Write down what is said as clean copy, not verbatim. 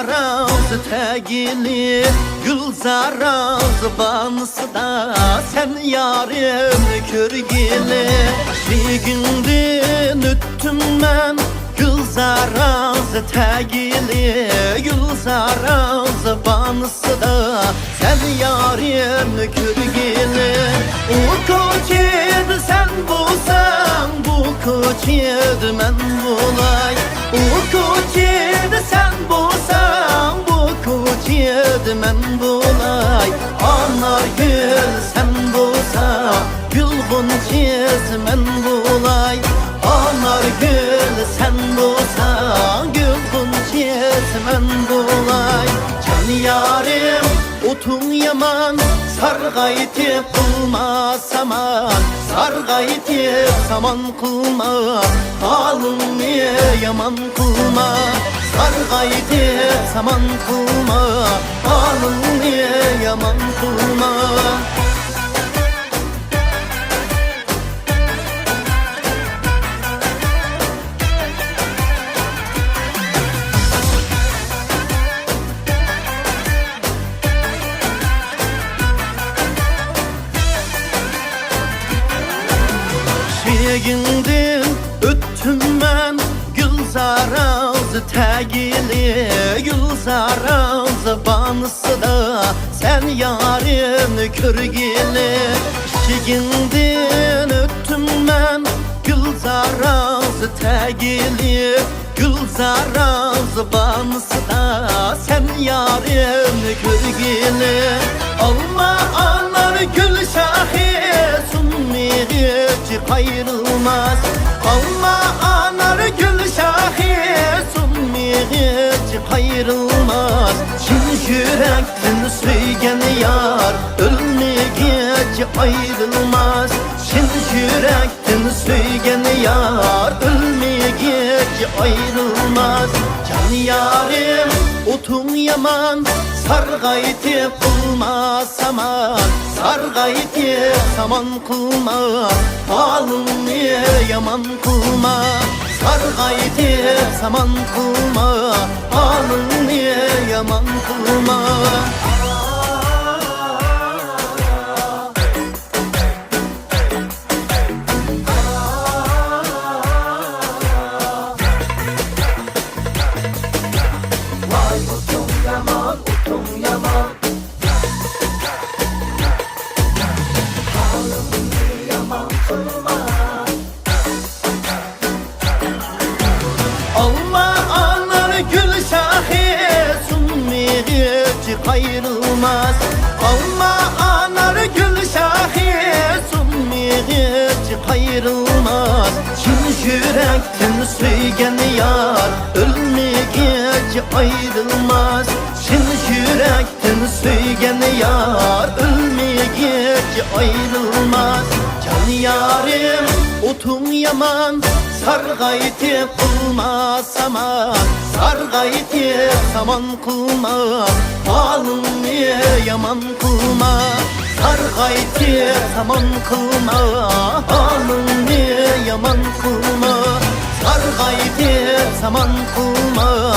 zaraz tegili Gülzaraz banısı da sen yarim körgili Bir gündün üttüm ben Gülzaraz tegili Gülzaraz banısı da sen yarim körgili O koçid sen bulsan bu koçid men bulay O koçid sen bulsan bu koçid men bulay Anar gül sen bulsan gül gunçiz men bulay Anar gül sen bulsan gül gunçiz men bulay Can yarim otun yaman sargaytip kılma saman Sargaytip saman kılma halını yaman kılma Sargaytip saman kılma halını yaman kılma Gündün öttüm ben Gülzaraz tegili Gülzaraz banısı da sen yarim körgili Gündün öttüm ben Gülzaraz tegili Gülzaraz banısı da sen yarim körgili Alma anar gül şahi sunmi hiç ayrılmaz Alma anar gül şahi sunmi hiç ayrılmaz Çin yürekten söygen yar ölmeyece ayrılmaz Çin yürekten söygen yar ölmeyece ayrılmaz Can yarim otun yaman sargaytip kılma saman Sargaytip saman kılma halını yaman kılma Sargaytip saman kılma halını yaman kılma Vay otun yaman, otun yaman halını yaman kılma Alma anar gül şahi sunmi hiç ayrılmaz Alma anar gül şahi sunmi hiç ayrılmaz Çin yürekten söygen yar ölmeyece ayrılmaz Çin yürekten söygen yar ölmeyece ayrılmaz Can yarim otun yaman sargaytip kılma saman Sargaytip saman kılma halını yaman kılma Sargaytip saman kılma halını yaman kılma Sargaytip saman kılma